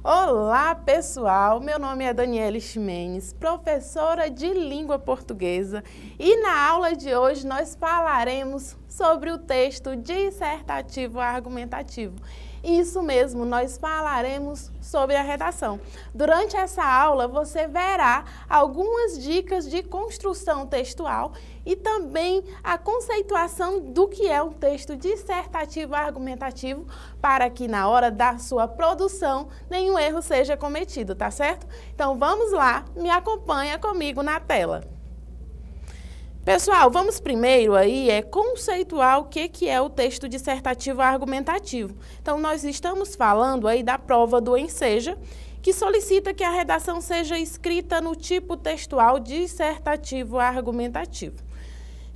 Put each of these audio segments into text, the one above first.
Olá, pessoal! Meu nome é Daniele Ximenes, professora de língua portuguesa, e na aula de hoje nós falaremos sobre o texto dissertativo argumentativo. Isso mesmo, nós falaremos sobre a redação. Durante essa aula você verá algumas dicas de construção textual e também a conceituação do que é um texto dissertativo argumentativo, para que na hora da sua produção nenhum erro seja cometido, tá certo? Então vamos lá, me acompanha comigo na tela. Pessoal, vamos primeiro aí conceituar o que é o texto dissertativo argumentativo. Então, nós estamos falando aí da prova do Enseja, que solicita que a redação seja escrita no tipo textual dissertativo argumentativo.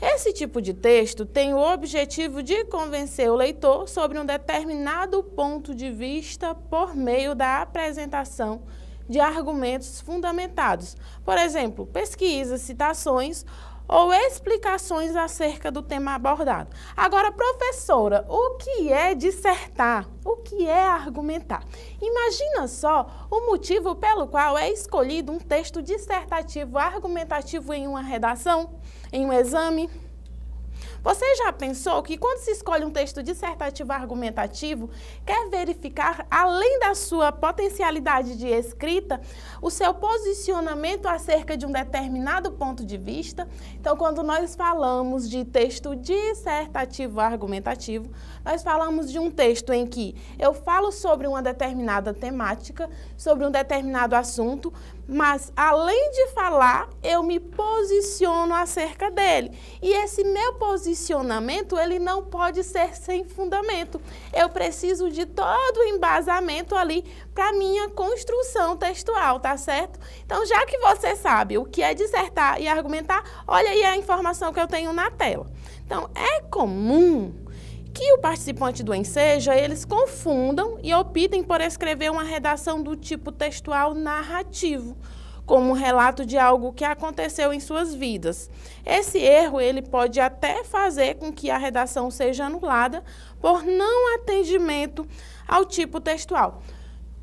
Esse tipo de texto tem o objetivo de convencer o leitor sobre um determinado ponto de vista por meio da apresentação de argumentos fundamentados. Por exemplo, pesquisas, citações ou explicações acerca do tema abordado. Agora, professora, o que é dissertar? O que é argumentar? Imagina só o motivo pelo qual é escolhido um texto dissertativo argumentativo em uma redação, em um exame. Você já pensou que quando se escolhe um texto dissertativo argumentativo, quer verificar, além da sua potencialidade de escrita, o seu posicionamento acerca de um determinado ponto de vista? Então, quando nós falamos de texto dissertativo argumentativo, nós falamos de um texto em que eu falo sobre uma determinada temática, sobre um determinado assunto, mas além de falar, eu me posiciono acerca dele. E esse meu posicionamento, ele não pode ser sem fundamento. Eu preciso de todo o embasamento ali para minha construção textual, tá certo? Então, já que você sabe o que é dissertar e argumentar, olha aí a informação que eu tenho na tela. Então, é comum que o participante do Enseja, eles confundam e optem por escrever uma redação do tipo textual narrativo, como um relato de algo que aconteceu em suas vidas. Esse erro, ele pode até fazer com que a redação seja anulada por não atendimento ao tipo textual.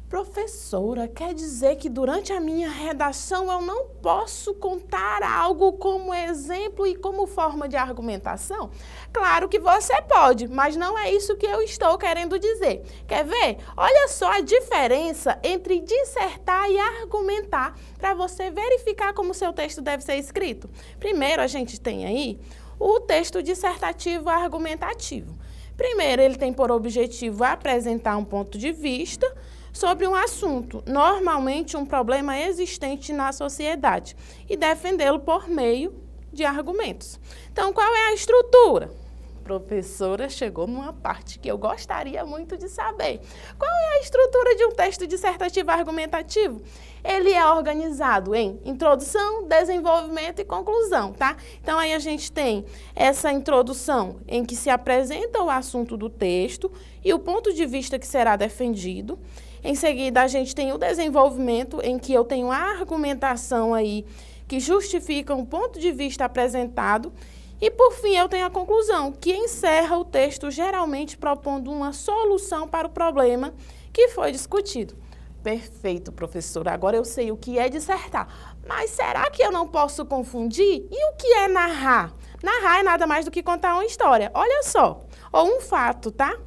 Professora, quer dizer que durante a minha redação eu não posso contar algo como exemplo e como forma de argumentação? Claro que você pode, mas não é isso que eu estou querendo dizer. Quer ver? Olha só a diferença entre dissertar e argumentar para você verificar como o seu texto deve ser escrito. Primeiro, a gente tem aí o texto dissertativo argumentativo. Primeiro, ele tem por objetivo apresentar um ponto de vista sobre um assunto, normalmente um problema existente na sociedade, e defendê-lo por meio de argumentos. Então, qual é a estrutura? Professora, chegou numa parte que eu gostaria muito de saber. Qual é a estrutura de um texto dissertativo argumentativo? Ele é organizado em introdução, desenvolvimento e conclusão, tá? Então, aí a gente tem essa introdução em que se apresenta o assunto do texto e o ponto de vista que será defendido. Em seguida, a gente tem o desenvolvimento, em que eu tenho a argumentação aí que justifica um ponto de vista apresentado. E, por fim, eu tenho a conclusão, que encerra o texto geralmente propondo uma solução para o problema que foi discutido. Perfeito, professora. Agora eu sei o que é dissertar. Mas será que eu não posso confundir? E o que é narrar? Narrar é nada mais do que contar uma história. Olha só, ou um fato, tá?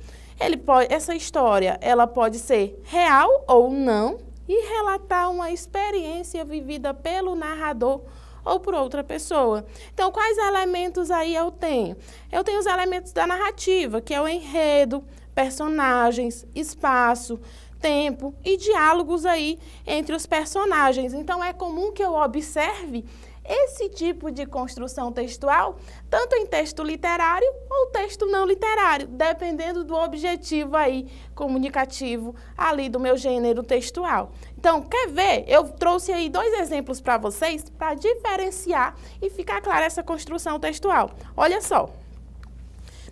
Essa história, ela pode ser real ou não e relatar uma experiência vivida pelo narrador ou por outra pessoa. Então, quais elementos aí eu tenho? Eu tenho os elementos da narrativa, que é o enredo, personagens, espaço, tempo e diálogos aí entre os personagens. Então, é comum que eu observe esse tipo de construção textual, tanto em texto literário ou texto não literário, dependendo do objetivo aí comunicativo ali do meu gênero textual. Então, quer ver? Eu trouxe aí 2 exemplos para vocês para diferenciar e ficar clara essa construção textual. Olha só.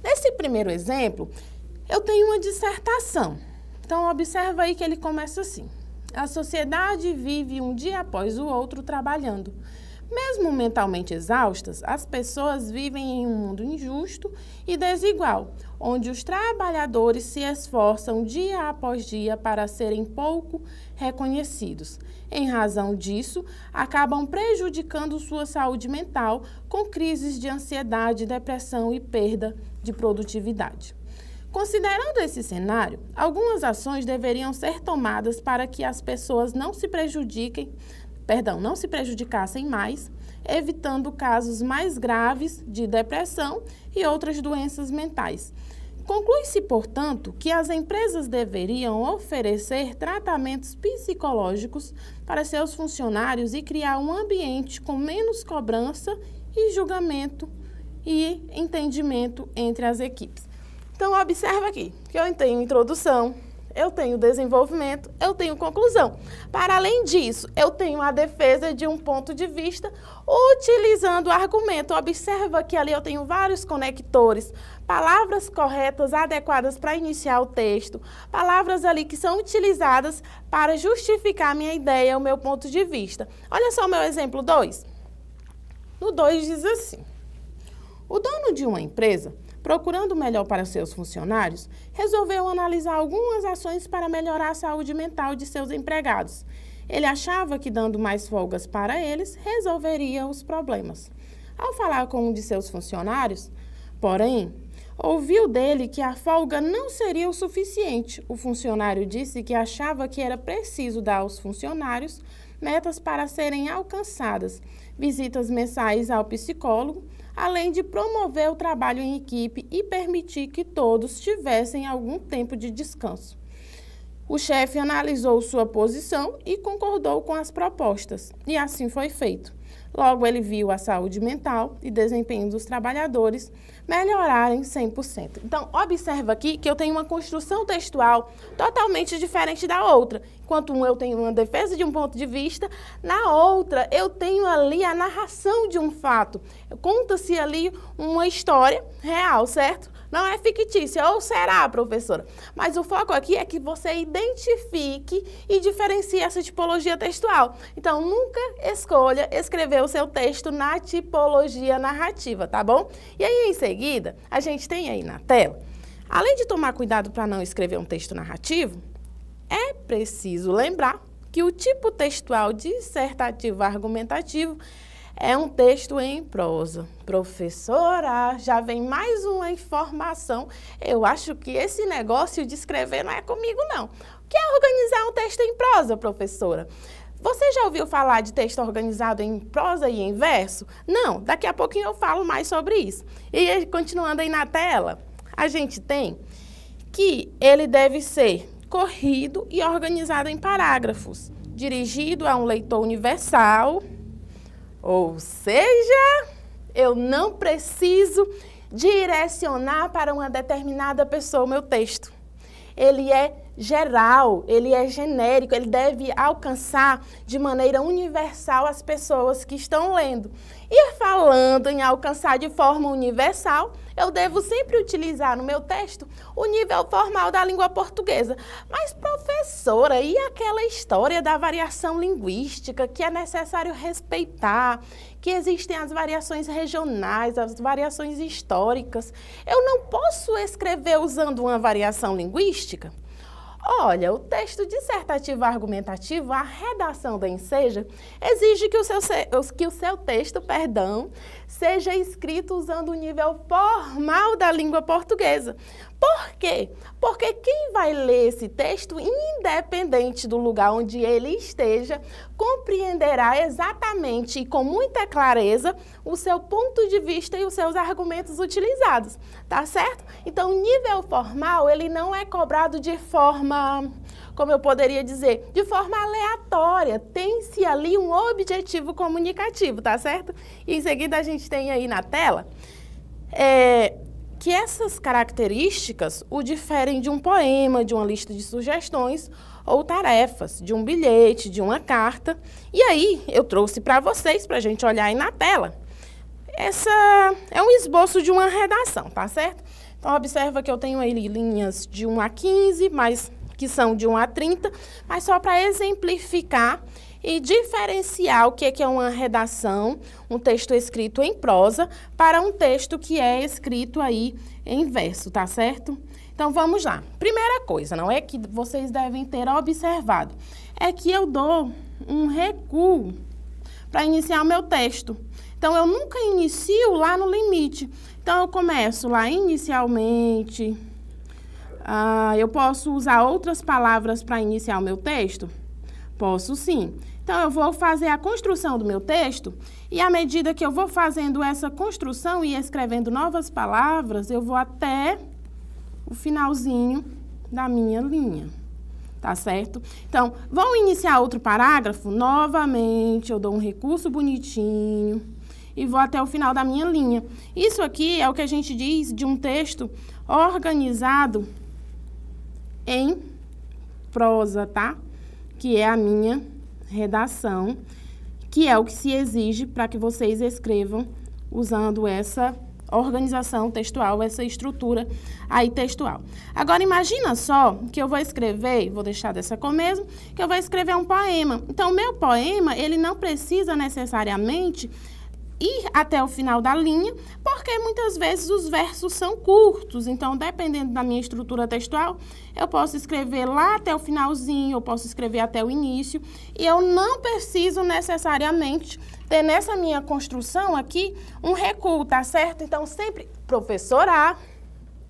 Nesse primeiro exemplo, eu tenho uma dissertação. Então, observa aí que ele começa assim. A sociedade vive um dia após o outro trabalhando. Mesmo mentalmente exaustas, as pessoas vivem em um mundo injusto e desigual, onde os trabalhadores se esforçam dia após dia para serem pouco reconhecidos. Em razão disso, acabam prejudicando sua saúde mental com crises de ansiedade, depressão e perda de produtividade. Considerando esse cenário, algumas ações deveriam ser tomadas para que as pessoas não se prejudicassem mais, evitando casos mais graves de depressão e outras doenças mentais. Conclui-se, portanto, que as empresas deveriam oferecer tratamentos psicológicos para seus funcionários e criar um ambiente com menos cobrança e julgamento e entendimento entre as equipes. Então, observa aqui que eu tenho introdução, eu tenho desenvolvimento, eu tenho conclusão. Para além disso, eu tenho a defesa de um ponto de vista utilizando o argumento. Observa que ali eu tenho vários conectores, palavras corretas, adequadas para iniciar o texto, palavras ali que são utilizadas para justificar a minha ideia, o meu ponto de vista. Olha só o meu exemplo 2. No 2 diz assim: o dono de uma empresa, procurando o melhor para seus funcionários, resolveu analisar algumas ações para melhorar a saúde mental de seus empregados. Ele achava que, dando mais folgas para eles, resolveria os problemas. Ao falar com um de seus funcionários, porém, ouviu dele que a folga não seria o suficiente. O funcionário disse que achava que era preciso dar aos funcionários metas para serem alcançadas, visitas mensais ao psicólogo, além de promover o trabalho em equipe e permitir que todos tivessem algum tempo de descanso. O chefe analisou sua posição e concordou com as propostas, e assim foi feito. Logo, ele viu a saúde mental e desempenho dos trabalhadores melhorarem 100%. Então, observa aqui que eu tenho uma construção textual totalmente diferente da outra. Enquanto eu tenho uma defesa de um ponto de vista, na outra eu tenho ali a narração de um fato. Conta-se ali uma história real, certo? Não é fictícia, ou será, professora? Mas o foco aqui é que você identifique e diferencie essa tipologia textual. Então, nunca escolha escrever o seu texto na tipologia narrativa, tá bom? E aí, em seguida, a gente tem aí na tela, além de tomar cuidado para não escrever um texto narrativo, é preciso lembrar que o tipo textual dissertativo argumentativo é um texto em prosa. Professora, já vem mais uma informação. Eu acho que esse negócio de escrever não é comigo, não. O que é organizar um texto em prosa, professora? Você já ouviu falar de texto organizado em prosa e em verso? Não, daqui a pouquinho eu falo mais sobre isso. E continuando aí na tela, a gente tem que ele deve ser corrido e organizado em parágrafos, dirigido a um leitor universal. Ou seja, eu não preciso direcionar para uma determinada pessoa o meu texto. Ele é geral, ele é genérico, ele deve alcançar de maneira universal as pessoas que estão lendo. E falando em alcançar de forma universal, eu devo sempre utilizar no meu texto o nível formal da língua portuguesa. Mas, professora, e aquela história da variação linguística que é necessário respeitar, que existem as variações regionais, as variações históricas? Eu não posso escrever usando uma variação linguística? Olha, o texto dissertativo argumentativo, a redação da Enseja, exige que o seu texto, seja escrito usando o nível formal da língua portuguesa. Por quê? Porque quem vai ler esse texto, independente do lugar onde ele esteja, compreenderá exatamente e com muita clareza o seu ponto de vista e os seus argumentos utilizados, tá certo? Então, o nível formal, ele não é cobrado de forma, como eu poderia dizer, de forma aleatória. Tem-se ali um objetivo comunicativo, tá certo? E em seguida a gente tem aí na tela que essas características o diferem de um poema, de uma lista de sugestões ou tarefas, de um bilhete, de uma carta. E aí eu trouxe para vocês, para a gente olhar aí na tela. Essa é um esboço de uma redação, tá certo? Então, observa que eu tenho aí linhas de 1 a 15, mas que são de 1 a 30, mas só para exemplificar e diferenciar o que é uma redação, um texto escrito em prosa, para um texto que é escrito aí em verso, tá certo? Então, vamos lá. Primeira coisa, não é que vocês devem ter observado, é que eu dou um recuo para iniciar o meu texto. Então, eu nunca inicio lá no limite. Então, eu começo lá inicialmente. Eu posso usar outras palavras para iniciar o meu texto? Posso sim. Então, eu vou fazer a construção do meu texto e, à medida que eu vou fazendo essa construção e escrevendo novas palavras, eu vou até o finalzinho da minha linha, tá certo? Então, vou iniciar outro parágrafo, novamente eu dou um recurso bonitinho e vou até o final da minha linha. Isso aqui é o que a gente diz de um texto organizado em prosa, tá? Que é a minha redação, que é o que se exige para que vocês escrevam usando essa organização textual, essa estrutura aí textual. Agora, imagina só que eu vou escrever, vou deixar dessa cor mesmo, que eu vou escrever um poema. Então, o meu poema, ele não precisa necessariamente ir até o final da linha, porque muitas vezes os versos são curtos. Então, dependendo da minha estrutura textual, eu posso escrever lá até o finalzinho, eu posso escrever até o início, e eu não preciso necessariamente ter nessa minha construção aqui um recuo, tá certo? Então, sempre, professora, a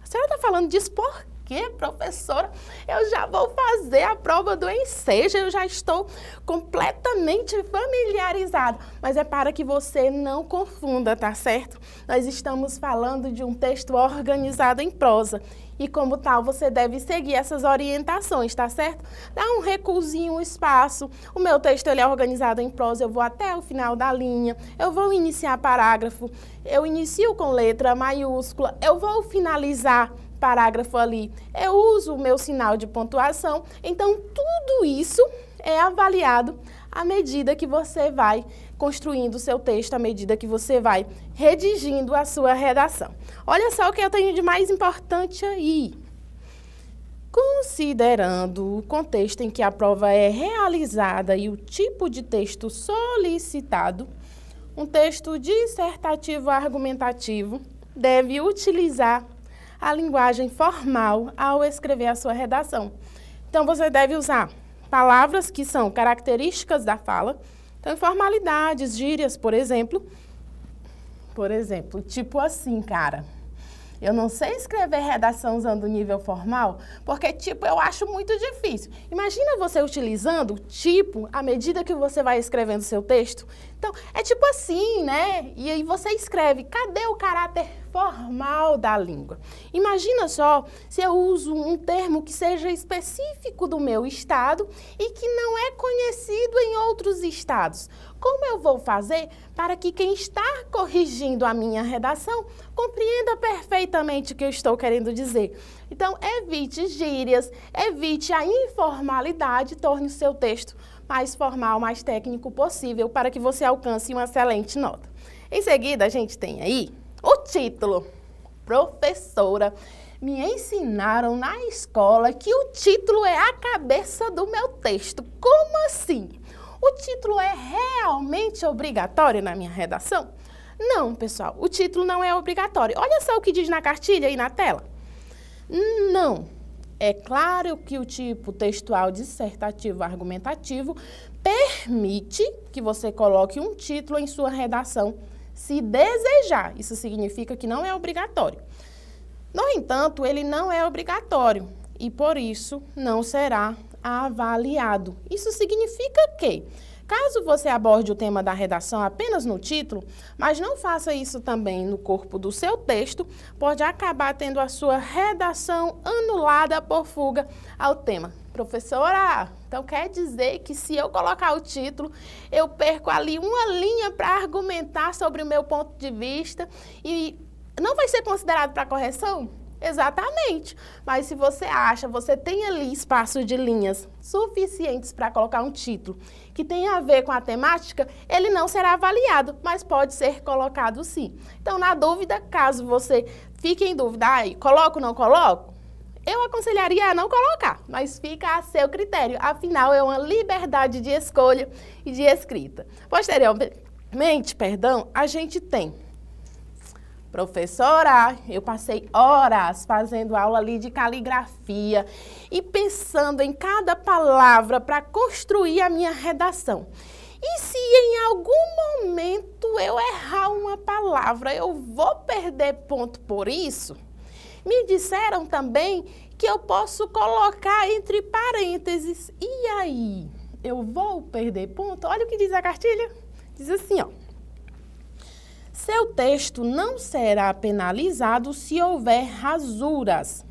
senhora está falando disso por quê, professora? Eu já vou fazer a prova do Enseja, eu já estou completamente familiarizada. Mas é para que você não confunda, tá certo? Nós estamos falando de um texto organizado em prosa. E como tal, você deve seguir essas orientações, tá certo? Dá um recuozinho, um espaço. O meu texto ele é organizado em prosa, eu vou até o final da linha, eu vou iniciar parágrafo, eu inicio com letra maiúscula, eu vou finalizar parágrafo ali, eu uso o meu sinal de pontuação. Então, tudo isso é avaliado à medida que você vai construindo o seu texto, à medida que você vai redigindo a sua redação. Olha só o que eu tenho de mais importante aí. Considerando o contexto em que a prova é realizada e o tipo de texto solicitado, um texto dissertativo argumentativo deve utilizar a linguagem formal ao escrever a sua redação. Então, você deve usar palavras que são características da fala, então, formalidades, gírias, por exemplo, tipo assim, cara. Eu não sei escrever redação usando nível formal, porque tipo eu acho muito difícil. Imagina você utilizando tipo à medida que você vai escrevendo seu texto. Então, é tipo assim, né? E aí você escreve, cadê o caráter formal da língua? Imagina só se eu uso um termo que seja específico do meu estado e que não é conhecido em outros estados. Como eu vou fazer para que quem está corrigindo a minha redação compreenda perfeitamente o que eu estou querendo dizer? Então, evite gírias, evite a informalidade, torne o seu texto mais formal, mais técnico possível para que você alcance uma excelente nota. Em seguida, a gente tem aí o título. Professora, me ensinaram na escola que o título é a cabeça do meu texto. Como assim? O título é realmente obrigatório na minha redação? Não, pessoal, o título não é obrigatório. Olha só o que diz na cartilha aí na tela. Não. É claro que o tipo textual dissertativo argumentativo permite que você coloque um título em sua redação, se desejar. Isso significa que não é obrigatório. No entanto, ele não é obrigatório e, por isso, não será avaliado. Isso significa que, caso você aborde o tema da redação apenas no título, mas não faça isso também no corpo do seu texto, pode acabar tendo a sua redação anulada por fuga ao tema. Professora, então quer dizer que se eu colocar o título, eu perco ali uma linha para argumentar sobre o meu ponto de vista e não vai ser considerado para correção? Exatamente, mas se você acha, você tem ali espaço de linhas suficientes para colocar um título que tem a ver com a temática, ele não será avaliado, mas pode ser colocado sim. Então, na dúvida, caso você fique em dúvida, coloco ou não coloco? eu aconselharia a não colocar, mas fica a seu critério. Afinal, é uma liberdade de escolha e de escrita. Posteriormente, a gente tem: professora, eu passei horas fazendo aula ali de caligrafia e pensando em cada palavra para construir a minha redação. E se em algum momento eu errar uma palavra, eu vou perder ponto por isso? Me disseram também que eu posso colocar entre parênteses. E aí, eu vou perder ponto? Olha o que diz a cartilha. Diz assim, ó: seu texto não será penalizado se houver rasuras.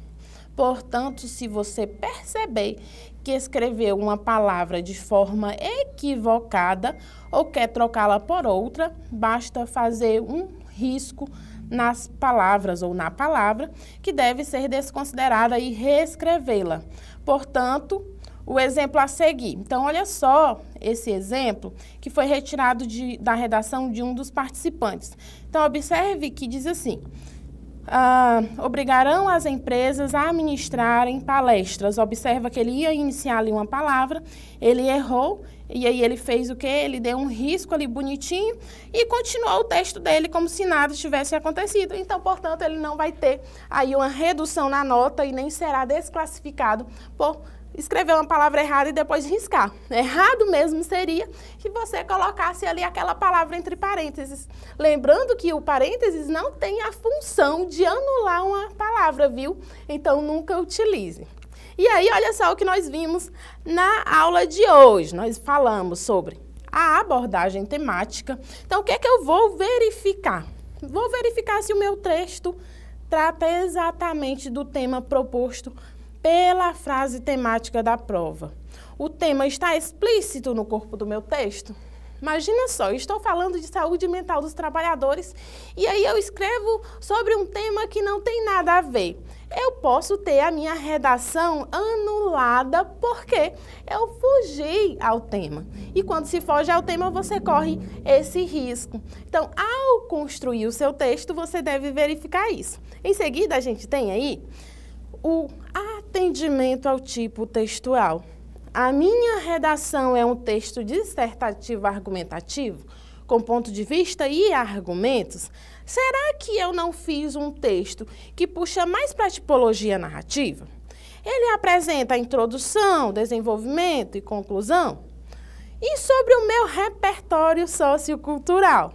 Portanto, se você perceber que escreveu uma palavra de forma equivocada ou quer trocá-la por outra, basta fazer um risco nas palavras ou na palavra que deve ser desconsiderada e reescrevê-la. Portanto, o exemplo a seguir. Então, olha só esse exemplo que foi retirado da redação de um dos participantes. Então, observe que diz assim: obrigarão as empresas a administrarem palestras. Observa que ele ia iniciar ali uma palavra, ele errou, e aí ele fez o quê? Ele deu um risco ali bonitinho e continuou o texto dele como se nada tivesse acontecido. Então, portanto, ele não vai ter aí uma redução na nota e nem será desclassificado por escrever uma palavra errada e depois riscar. Errado mesmo seria que você colocasse ali aquela palavra entre parênteses. Lembrando que o parênteses não tem a função de anular uma palavra, viu? Então, nunca utilize. E aí, olha só o que nós vimos na aula de hoje. Nós falamos sobre a abordagem temática. Então, o que é que eu vou verificar? Vou verificar se o meu texto trata exatamente do tema proposto pela frase temática da prova. O tema está explícito no corpo do meu texto? Imagina só, eu estou falando de saúde mental dos trabalhadores e aí eu escrevo sobre um tema que não tem nada a ver. Eu posso ter a minha redação anulada porque eu fugi ao tema. E quando se foge ao tema, você corre esse risco. Então, ao construir o seu texto, você deve verificar isso. Em seguida, a gente tem aí o atendimento ao tipo textual. A minha redação é um texto dissertativo argumentativo, com ponto de vista e argumentos. Será que eu não fiz um texto que puxa mais para a tipologia narrativa? Ele apresenta a introdução, desenvolvimento e conclusão? E sobre o meu repertório sociocultural?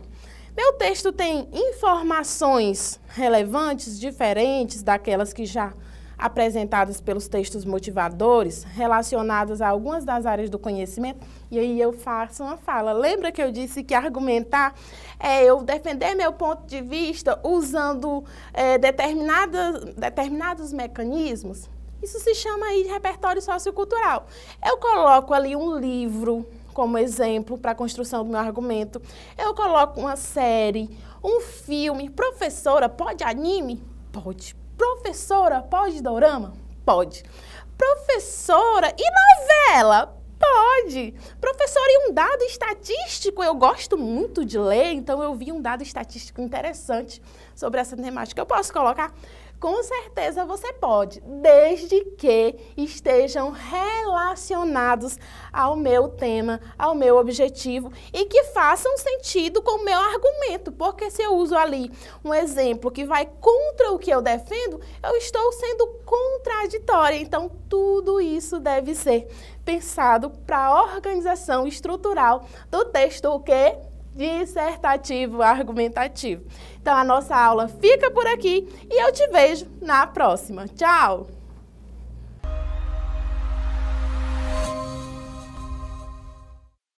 Meu texto tem informações relevantes, diferentes daquelas que já apresentadas pelos textos motivadores, relacionadas a algumas das áreas do conhecimento, e aí eu faço uma fala. Lembra que eu disse que argumentar é eu defender meu ponto de vista usando determinados mecanismos? Isso se chama aí de repertório sociocultural. Eu coloco ali um livro como exemplo para a construção do meu argumento, eu coloco uma série, um filme. Professora, pode anime? Pode. Professora, pode dorama? Pode. Professora, e novela? Pode. Professora, e um dado estatístico? Eu gosto muito de ler, então eu vi um dado estatístico interessante sobre essa temática. Eu posso colocar? Com certeza você pode, desde que estejam relacionados ao meu tema, ao meu objetivo e que façam sentido com o meu argumento, porque se eu uso ali um exemplo que vai contra o que eu defendo, eu estou sendo contraditória. Então, tudo isso deve ser pensado para a organização estrutural do texto, o quê? Dissertativo argumentativo. Então, a nossa aula fica por aqui e eu te vejo na próxima. Tchau!